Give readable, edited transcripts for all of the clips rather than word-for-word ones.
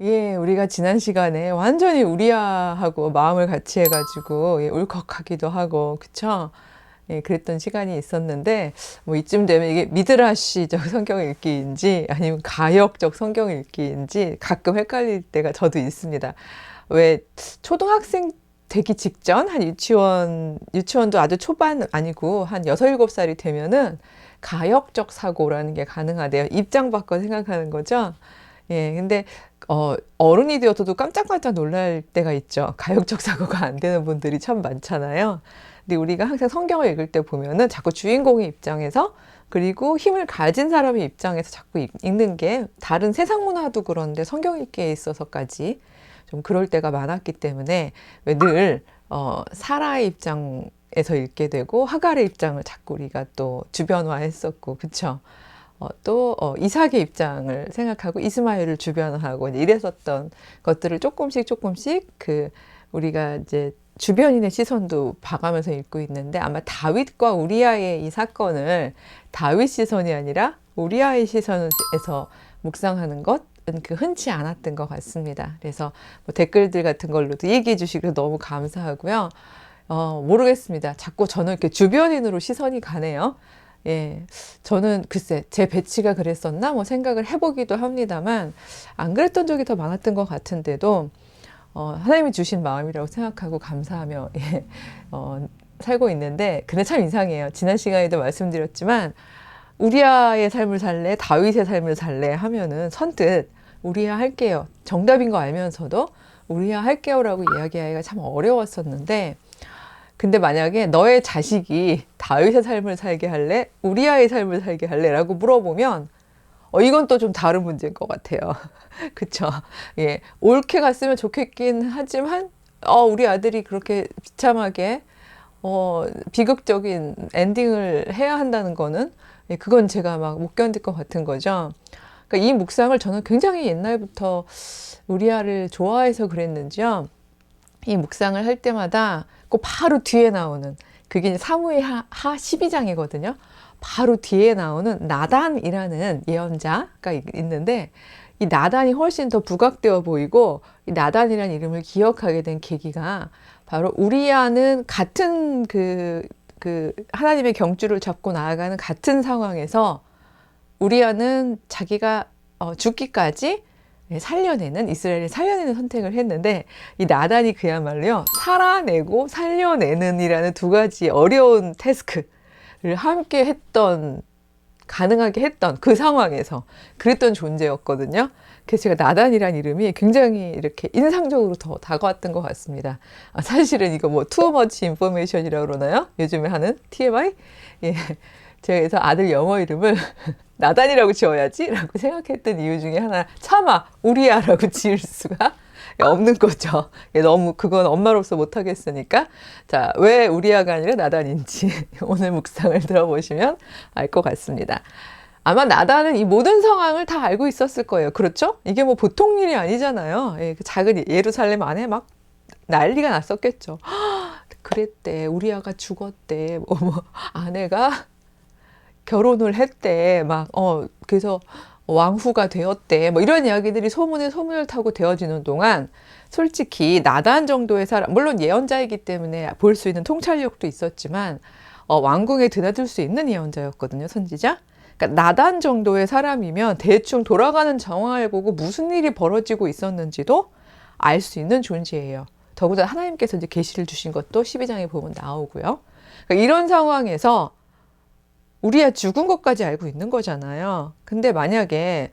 예, 우리가 지난 시간에 완전히 우리아하고 마음을 같이 해가지고 울컥하기도 하고, 그쵸? 예, 그랬던 시간이 있었는데, 뭐 이쯤 되면 이게 미드라시적 성경 읽기인지 아니면 가역적 성경 읽기인지 가끔 헷갈릴 때가 저도 있습니다. 왜 초등학생 되기 직전, 한 유치원도 아주 초반 아니고 한 6, 7살이 되면은 가역적 사고라는 게 가능하대요. 입장 바꿔 생각하는 거죠. 예, 근데 어른이 되어서도 깜짝깜짝 놀랄 때가 있죠. 가역적 사고가 안 되는 분들이 참 많잖아요. 근데 우리가 항상 성경을 읽을 때 보면은 자꾸 주인공의 입장에서 그리고 힘을 가진 사람의 입장에서 자꾸 읽는 게 다른 세상 문화도 그런데 성경 읽기에 있어서까지 좀 그럴 때가 많았기 때문에 왜 늘 사라의 입장에서 읽게 되고 하갈의 입장을 자꾸 우리가 또 주변화했었고, 그쵸? 또 이삭의 입장을 생각하고 이스마엘을 주변화하고 이랬었던 것들을 조금씩 그 우리가 이제 주변인의 시선도 봐가면서 읽고 있는데, 아마 다윗과 우리아의 이 사건을 다윗 시선이 아니라 우리아의 시선에서 묵상하는 것은 그 흔치 않았던 것 같습니다. 그래서 뭐 댓글들 같은 걸로도 얘기해 주시고 너무 감사하고요. 모르겠습니다. 자꾸 저는 이렇게 주변인으로 시선이 가네요. 예, 저는 글쎄 제 배치가 그랬었나 뭐 생각을 해보기도 합니다만 안 그랬던 적이 더 많았던 것 같은데도 하나님이 주신 마음이라고 생각하고 감사하며 예, 살고 있는데, 근데 참 이상해요. 지난 시간에도 말씀드렸지만 우리아의 삶을 살래 다윗의 삶을 살래 하면은 선뜻 우리아 할게요 정답인 거 알면서도 우리아 할게요라고 이야기하기가 참 어려웠었는데, 근데 만약에 너의 자식이 다윗의 삶을 살게 할래? 우리아의 삶을 살게 할래? 라고 물어보면 이건 또 좀 다른 문제인 것 같아요. 그쵸? 예, 옳게 갔으면 좋겠긴 하지만 우리 아들이 그렇게 비참하게 비극적인 엔딩을 해야 한다는 거는 예, 그건 제가 막 못 견딜 것 같은 거죠. 그러니까 이 묵상을 저는 굉장히 옛날부터 우리아를 좋아해서 그랬는지요. 이 묵상을 할 때마다 꼭 바로 뒤에 나오는 그게 사무엘 하 12장이거든요. 바로 뒤에 나오는 나단이라는 예언자가 있는데, 이 나단이 훨씬 더 부각되어 보이고 이 나단이라는 이름을 기억하게 된 계기가 바로 우리아는 같은 그 하나님의 경주를 잡고 나아가는 같은 상황에서 우리아는 자기가 죽기까지 살려내는, 이스라엘을 살려내는 선택을 했는데, 이 나단이 그야말로요 살아내고 살려내는 이라는 두 가지 어려운 태스크를 함께 했던, 가능하게 했던 그 상황에서 그랬던 존재였거든요. 그래서 제가 나단이란 이름이 굉장히 이렇게 인상적으로 더 다가왔던 것 같습니다. 사실은 이거 뭐 too much information이라고 그러나요? 요즘에 하는 TMI? 예. 제가 그래서 아들 영어 이름을 나단이라고 지어야지 라고 생각했던 이유 중에 하나, 차마 우리아라고 지을 수가 없는 거죠. 너무 그건 엄마로서 못하겠으니까. 자, 왜 우리아가 아니라 나단인지 오늘 묵상을 들어보시면 알 것 같습니다. 아마 나단은 이 모든 상황을 다 알고 있었을 거예요. 그렇죠? 이게 뭐 보통 일이 아니잖아요. 예, 그 작은 예루살렘 안에 막 난리가 났었겠죠. 그랬대, 우리아가 죽었대, 뭐 아내가 결혼을 했대, 막 그래서 왕후가 되었대, 뭐 이런 이야기들이 소문에 소문을 타고 되어지는 동안 솔직히 나단 정도의 사람, 물론 예언자이기 때문에 볼 수 있는 통찰력도 있었지만 왕궁에 드나들 수 있는 예언자였거든요, 선지자. 그러니까 나단 정도의 사람이면 대충 돌아가는 정황을 보고 무슨 일이 벌어지고 있었는지도 알 수 있는 존재예요. 더구나 하나님께서 이제 계시를 주신 것도 12장에 보면 나오고요. 그러니까 이런 상황에서 우리야 죽은 것까지 알고 있는 거잖아요. 근데 만약에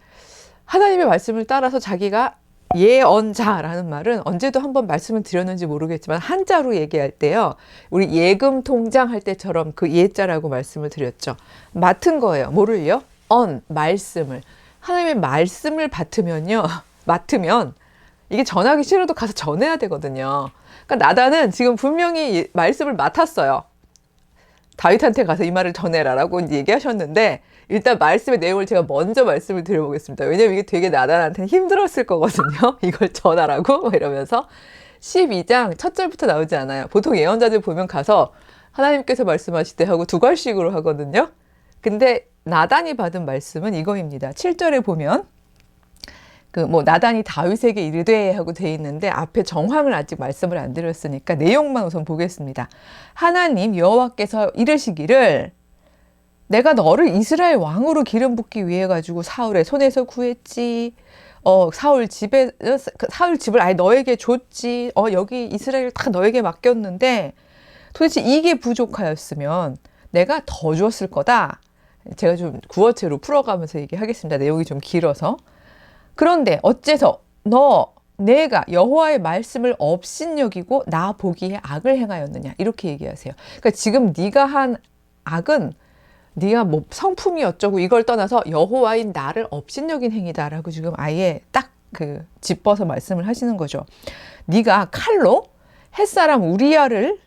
하나님의 말씀을 따라서 자기가 예언자라는 말은 언제도 한번 말씀을 드렸는지 모르겠지만 한자로 얘기할 때요, 우리 예금 통장 할 때처럼 그 예자라고 말씀을 드렸죠. 맡은 거예요. 뭐를요? 말씀을. 하나님의 말씀을 맡으면 이게 전하기 싫어도 가서 전해야 되거든요. 그러니까 나단은 지금 분명히 말씀을 맡았어요. 다윗한테 가서 이 말을 전해라라고 이제 얘기하셨는데, 일단 말씀의 내용을 제가 먼저 말씀을 드려보겠습니다. 왜냐면 이게 되게 나단한테는 힘들었을 거거든요. 이걸 전하라고 이러면서 12장 첫 절부터 나오지 않아요. 보통 예언자들 보면 가서 하나님께서 말씀하실 때 하고 두 갈씩으로 하거든요. 근데 나단이 받은 말씀은 이거입니다. 7절에 보면 나단이 다윗에게 이르되 하고 돼 있는데 앞에 정황을 아직 말씀을 안 드렸으니까 내용만 우선 보겠습니다. 하나님 여호와께서 이르시기를 내가 너를 이스라엘 왕으로 기름 붓기 위해 가지고 사울의 손에서 구했지. 사울 집을 아예 너에게 줬지. 여기 이스라엘을 다 너에게 맡겼는데 도대체 이게 부족하였으면 내가 더 주었을 거다. 제가 좀 구어체로 풀어가면서 얘기하겠습니다. 내용이 좀 길어서. 그런데 어째서 내가 여호와의 말씀을 업신여기고 나 보기에 악을 행하였느냐 이렇게 얘기하세요. 그러니까 지금 네가 한 악은 네가 뭐 성품이 어쩌고 이걸 떠나서 여호와인 나를 업신여긴 행위다라고 지금 아예 딱 짚어서 말씀을 하시는 거죠. 네가 칼로 햇사람 우리야를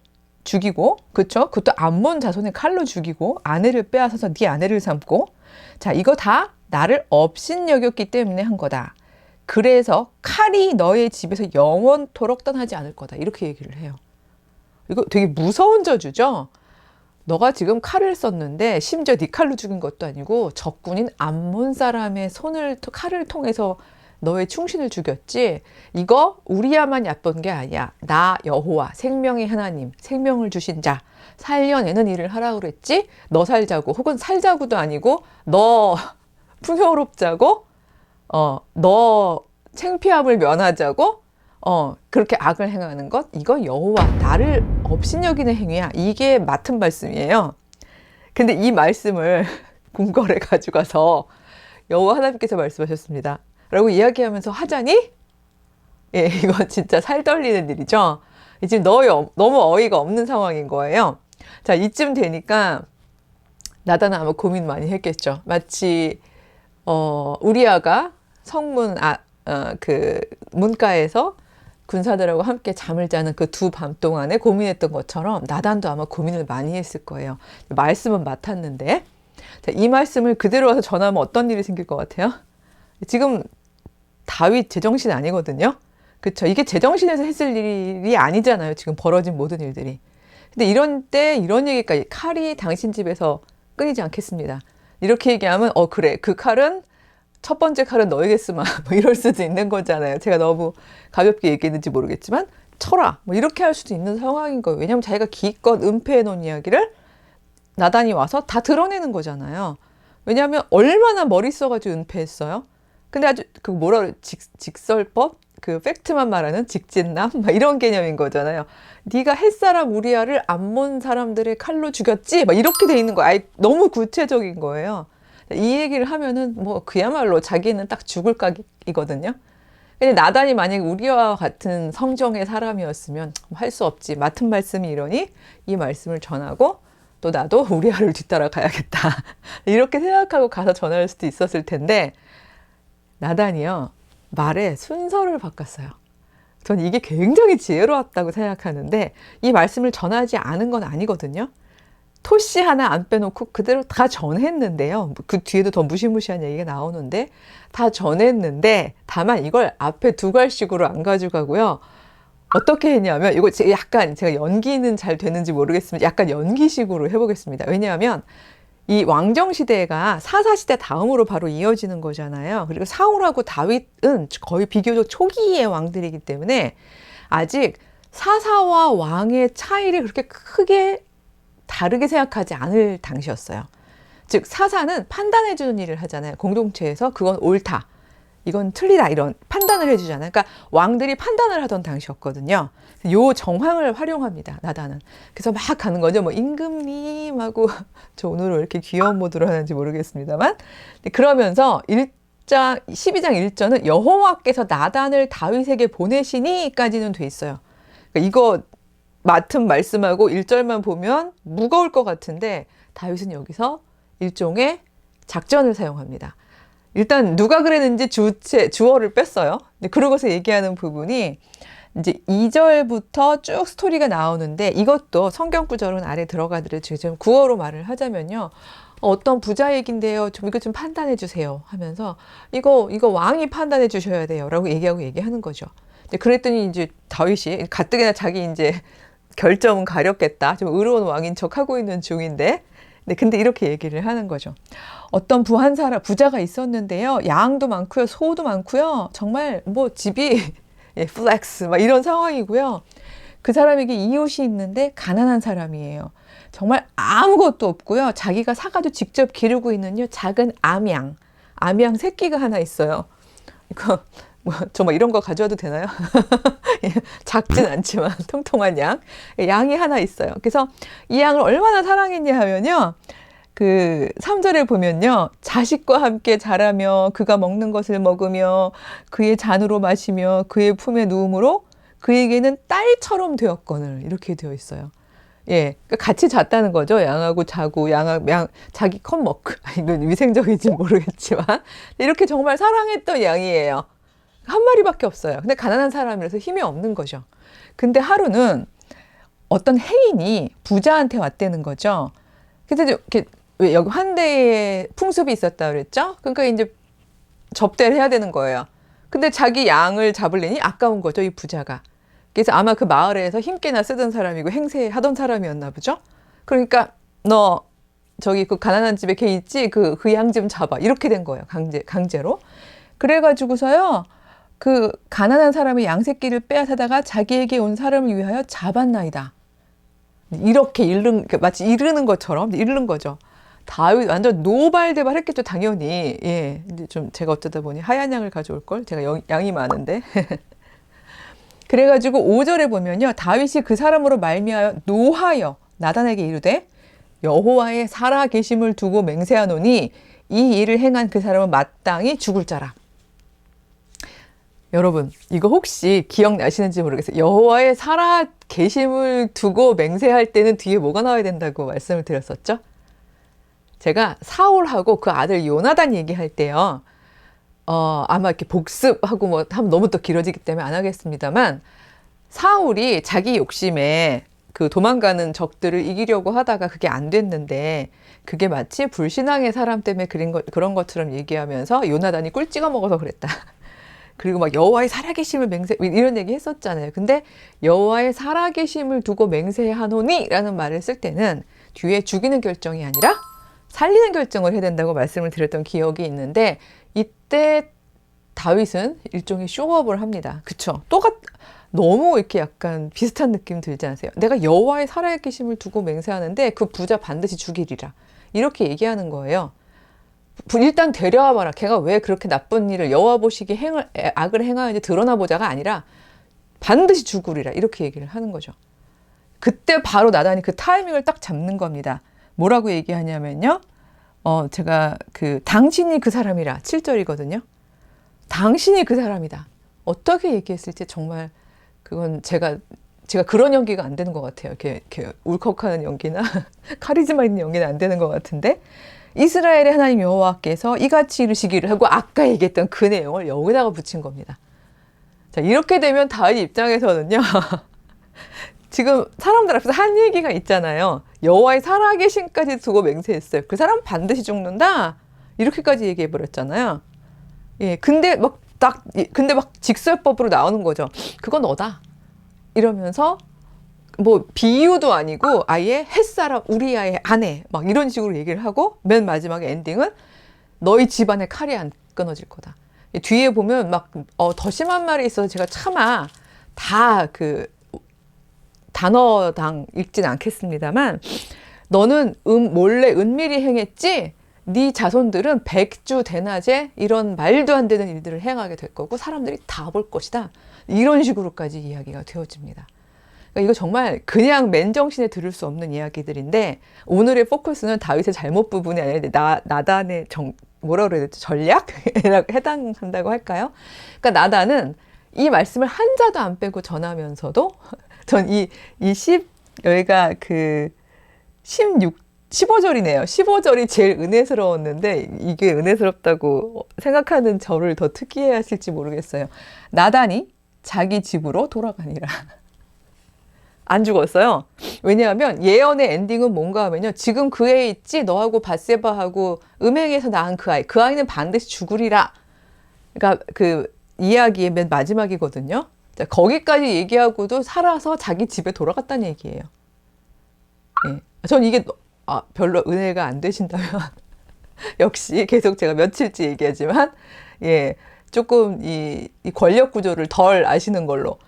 죽이고, 그쵸? 그것도 암몬 자손의 칼로 죽이고 아내를 빼앗아서 네 아내를 삼고, 자 이거 다 나를 업신여겼기 때문에 한 거다. 그래서 칼이 너의 집에서 영원토록 떠나지 않을 거다. 이렇게 얘기를 해요. 이거 되게 무서운 저주죠. 너가 지금 칼을 썼는데 심지어 네 칼로 죽인 것도 아니고 적군인 암몬 사람의 칼을 통해서 너의 충신을 죽였지. 이거 우리야만 얕본 게 아니야. 나 여호와 생명의 하나님, 생명을 주신 자, 살려내는 일을 하라고 그랬지. 너 살자고, 혹은 살자고도 아니고 너 풍요롭자고, 너 창피함을 면하자고, 그렇게 악을 행하는 것, 이거 여호와 나를 업신여기는 행위야. 이게 맡은 말씀이에요. 근데 이 말씀을 궁궐에 가져가서 여호와 하나님께서 말씀하셨습니다 라고 이야기하면서 하자니, 예, 이거 진짜 살 떨리는 일이죠. 지금 너무 어이가 없는 상황인 거예요. 자, 이쯤 되니까 나단은 아마 고민 많이 했겠죠. 마치 우리아가 성문 문가에서 군사들하고 함께 잠을 자는 그 두 밤 동안에 고민했던 것처럼 나단도 아마 고민을 많이 했을 거예요. 말씀은 맡았는데, 자, 이 말씀을 그대로 와서 전하면 어떤 일이 생길 것 같아요? 지금 다윗 제정신 아니거든요. 그렇죠? 이게 제정신에서 했을 일이 아니잖아요. 지금 벌어진 모든 일들이. 근데 이런 때 이런 얘기까지, 칼이 당신 집에서 끊이지 않겠습니다. 이렇게 얘기하면 그래, 그 칼은 첫 번째 칼은 너에게 쓰마, 뭐 이럴 수도 있는 거잖아요. 제가 너무 가볍게 얘기했는지 모르겠지만 쳐라, 뭐 이렇게 할 수도 있는 상황인 거예요. 왜냐하면 자기가 기껏 은폐해 놓은 이야기를 나단이 와서 다 드러내는 거잖아요. 왜냐하면 얼마나 머리 써가지고 은폐했어요. 근데 아주 직설법, 팩트만 말하는 직진남, 막 이런 개념인 거잖아요. 네가 햇사람 우리아를 암몬 사람들의 칼로 죽였지, 막 이렇게 돼 있는 거예요. 너무 구체적인 거예요. 이 얘기를 하면은 그야말로 자기는 딱 죽을 각이거든요. 근데 나단이 만약 우리와 같은 성정의 사람이었으면 할 수 없지. 맡은 말씀이 이러니 이 말씀을 전하고 또 나도 우리아를 뒤따라 가야겠다. 이렇게 생각하고 가서 전할 수도 있었을 텐데, 나단이요, 말의 순서를 바꿨어요. 저는 이게 굉장히 지혜로웠다고 생각하는데, 이 말씀을 전하지 않은 건 아니거든요. 토씨 하나 안 빼놓고 그대로 다 전했는데요. 그 뒤에도 더 무시무시한 얘기가 나오는데, 다 전했는데 다만 이걸 앞에 두 갈씩으로 안 가져가고요. 어떻게 했냐면, 이거 약간 제가 연기는 잘 되는지 모르겠지만 약간 연기식으로 해보겠습니다. 왜냐하면 이 왕정시대가 사사시대 다음으로 바로 이어지는 거잖아요. 그리고 사울하고 다윗은 거의 비교적 초기의 왕들이기 때문에 아직 사사와 왕의 차이를 그렇게 크게 다르게 생각하지 않을 당시였어요. 즉 사사는 판단해주는 일을 하잖아요. 공동체에서 그건 옳다, 이건 틀리다, 이런 판단을 해주잖아요. 그러니까 왕들이 판단을 하던 당시였거든요. 요 정황을 활용합니다, 나단은. 그래서 막 가는 거죠. 뭐 임금님하고 저 오늘 왜 이렇게 귀여운 모드로 하는지 모르겠습니다만, 그러면서 12장 1절은 여호와께서 나단을 다윗에게 보내시니까지는 돼 있어요. 그러니까 이거 맡은 말씀하고 1절만 보면 무거울 것 같은데 다윗은 여기서 일종의 작전을 사용합니다. 일단 누가 그랬는지 주어를 뺐어요. 그러고서 얘기하는 부분이 이제 2절부터 쭉 스토리가 나오는데, 이것도 성경 구절은 아래 들어가더라도 지금 구어로 말을 하자면요, 어떤 부자 얘긴데요, 이거 좀 판단해 주세요 하면서 이거 왕이 판단해 주셔야 돼요 라고 얘기하는 거죠. 그랬더니 이제 다윗이 가뜩이나 자기 이제 결점은 가렸겠다. 좀 의로운 왕인 척 하고 있는 중인데. 네, 근데 이렇게 얘기를 하는 거죠. 어떤 부한 사람, 부자가 있었는데요. 양도 많고요. 소도 많고요. 정말 뭐 집이 예, 플렉스 막 이런 상황이고요. 그 사람에게 이웃이 있는데 가난한 사람이에요. 정말 아무것도 없고요. 자기가 사가지고 직접 기르고 있는요. 작은 암양 새끼가 하나 있어요. 이거 뭐 정말 이런 거 가져와도 되나요? 작진 않지만 통통한 양이 하나 있어요. 그래서 이 양을 얼마나 사랑했냐 하면요. 그 3절에 보면요. 자식과 함께 자라며 그가 먹는 것을 먹으며 그의 잔으로 마시며 그의 품에 누움으로 그에게는 딸처럼 되었거늘 이렇게 되어 있어요. 예, 그러니까 같이 잤다는 거죠. 양하고 자고 자기 컵먹고 이건 위생적인지 모르겠지만 이렇게 정말 사랑했던 양이에요. 한 마리밖에 없어요. 근데 가난한 사람이라서 힘이 없는 거죠. 근데 하루는 어떤 해인이 부자한테 왔다는 거죠. 그래서 이렇게 왜 여기 환대의 풍습이 있었다 그랬죠? 그러니까 이제 접대를 해야 되는 거예요. 근데 자기 양을 잡으려니 아까운 거죠, 이 부자가. 그래서 아마 그 마을에서 힘께나 쓰던 사람이고 행세하던 사람이었나 보죠. 그러니까 너 저기 그 가난한 집에 걔 있지? 그 양 좀 잡아. 이렇게 된 거예요, 강제로. 그래가지고서요. 그 가난한 사람의 양 새끼를 빼앗아다가 자기에게 온 사람을 위하여 잡았나이다. 이렇게 마치 이르는 것처럼 이르는 거죠. 다윗 완전 노발대발했겠죠, 당연히. 예, 이제 좀 제가 어쩌다 보니 하얀 양을 가져올 걸. 제가 양이 많은데. 그래가지고 5절에 보면요, 다윗이 그 사람으로 말미암아 노하여 나단에게 이르되 여호와의 살아 계심을 두고 맹세하노니 이 일을 행한 그 사람은 마땅히 죽을 자라. 여러분, 이거 혹시 기억나시는지 모르겠어요. 여호와의 살아 계심을 두고 맹세할 때는 뒤에 뭐가 나와야 된다고 말씀을 드렸었죠? 제가 사울하고 그 아들 요나단 얘기할 때요. 아마 이렇게 복습하고 뭐 하면 너무 또 길어지기 때문에 안 하겠습니다만, 사울이 자기 욕심에 그 도망가는 적들을 이기려고 하다가 그게 안 됐는데, 그게 마치 불신앙의 사람 때문에 그런 것처럼 얘기하면서 요나단이 꿀 찍어 먹어서 그랬다. 그리고 막 여호와의 살아계심을 맹세 이런 얘기 했었잖아요. 근데 여호와의 살아계심을 두고 맹세하노니 라는 말을 쓸 때는 뒤에 죽이는 결정이 아니라 살리는 결정을 해야 된다고 말씀을 드렸던 기억이 있는데, 이때 다윗은 일종의 쇼업을 합니다. 그쵸? 너무 이렇게 약간 비슷한 느낌 들지 않으세요? 내가 여호와의 살아계심을 두고 맹세하는데 그 부자 반드시 죽이리라. 이렇게 얘기하는 거예요. 일단 데려와 봐라. 걔가 왜 그렇게 나쁜 일을 여호와 보시기에 악을 행하는지 드러나 보자가 아니라 반드시 죽으리라. 이렇게 얘기를 하는 거죠. 그때 바로 나단이 그 타이밍을 딱 잡는 겁니다. 뭐라고 얘기하냐면요. 제가 당신이 그 사람이라 7절이거든요. 당신이 그 사람이다. 어떻게 얘기했을지 정말 그건 제가 그런 연기가 안 되는 것 같아요. 이렇게 울컥하는 연기나 카리스마 있는 연기는 안 되는 것 같은데, 이스라엘의 하나님 여호와께서 이같이 이르시기를 하고 아까 얘기했던 그 내용을 여기다가 붙인 겁니다. 자, 이렇게 되면 다윗 입장에서는요. 지금 사람들 앞에서 한 얘기가 있잖아요. 여호와의 살아계심까지 두고 맹세했어요. 그 사람 반드시 죽는다. 이렇게까지 얘기해 버렸잖아요. 예, 근데 막 직설법으로 나오는 거죠. 그건 너다. 이러면서 뭐 비유도 아니고 아예 햇사람 우리아의 아내 막 이런 식으로 얘기를 하고 맨 마지막에 엔딩은 너희 집안에 칼이 안 끊어질 거다. 뒤에 보면 막 더 심한 말이 있어서 제가 차마 다 단어당 읽진 않겠습니다만, 너는 몰래 은밀히 행했지 네 자손들은 백주 대낮에 이런 말도 안 되는 일들을 행하게 될 거고 사람들이 다 볼 것이다. 이런 식으로까지 이야기가 되어집니다. 그러니까 이거 정말 그냥 맨정신에 들을 수 없는 이야기들인데, 오늘의 포커스는 다윗의 잘못 부분이 아니라 나단의 뭐라 그래야 되지? 전략에 해당한다고 할까요? 그러니까 나단은 이 말씀을 한 자도 안 빼고 전하면서도 전 여기가 15절이네요. 15절이 제일 은혜스러웠는데 이게 은혜스럽다고 생각하는 저를 더 특이해 하실지 모르겠어요. 나단이 자기 집으로 돌아가니라. 안 죽었어요. 왜냐하면 예언의 엔딩은 뭔가 하면요. 지금 그 애 있지? 너하고 밧세바하고 음행에서 낳은 그 아이. 그 아이는 반드시 죽으리라. 그러니까 그 이야기의 맨 마지막이거든요. 자, 거기까지 얘기하고도 살아서 자기 집에 돌아갔다는 얘기예요. 예. 전 이게 별로 은혜가 안 되신다면 역시 계속 제가 며칠째 얘기하지만 예, 조금 이 권력 구조를 덜 아시는 걸로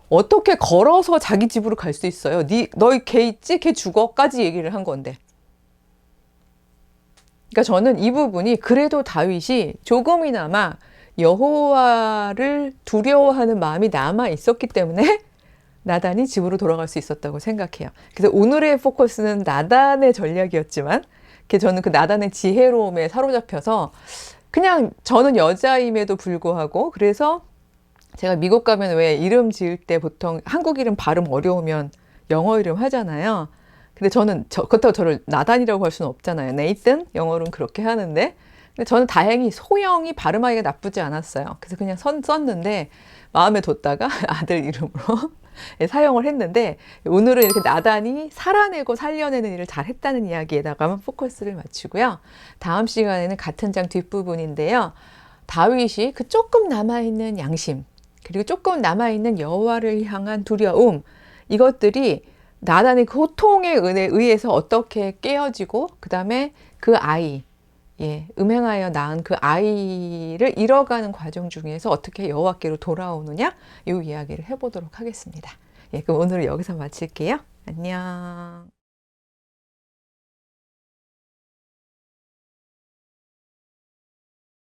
어떻게 걸어서 자기 집으로 갈 수 있어요? 너희 걔 있지? 걔 죽어까지 얘기를 한 건데. 그러니까 저는 이 부분이 그래도 다윗이 조금이나마 여호와를 두려워하는 마음이 남아 있었기 때문에 나단이 집으로 돌아갈 수 있었다고 생각해요. 그래서 오늘의 포커스는 나단의 전략이었지만 저는 그 나단의 지혜로움에 사로잡혀서 그냥 저는 여자임에도 불구하고 그래서 제가 미국 가면 왜 이름 지을 때 보통 한국 이름 발음 어려우면 영어 이름 하잖아요. 근데 저는 그렇다고 저를 나단이라고 할 수는 없잖아요. 네이튼 영어로는 그렇게 하는데 근데 저는 다행히 소영이 발음하기가 나쁘지 않았어요. 그래서 그냥 썼는데 마음에 뒀다가 아들 이름으로 사용을 했는데 오늘은 이렇게 나단이 살아내고 살려내는 일을 잘 했다는 이야기에다가만 포커스를 맞추고요. 다음 시간에는 같은 장 뒷부분인데요. 다윗이 그 조금 남아있는 양심 그리고 조금 남아있는 여호와를 향한 두려움 이것들이 나단의 고통에 의해서 어떻게 깨어지고 그 다음에 그 아이 음행하여 낳은 그 아이를 잃어가는 과정 중에서 어떻게 여호와께로 돌아오느냐 이 이야기를 해보도록 하겠습니다. 그럼 오늘은 여기서 마칠게요. 안녕.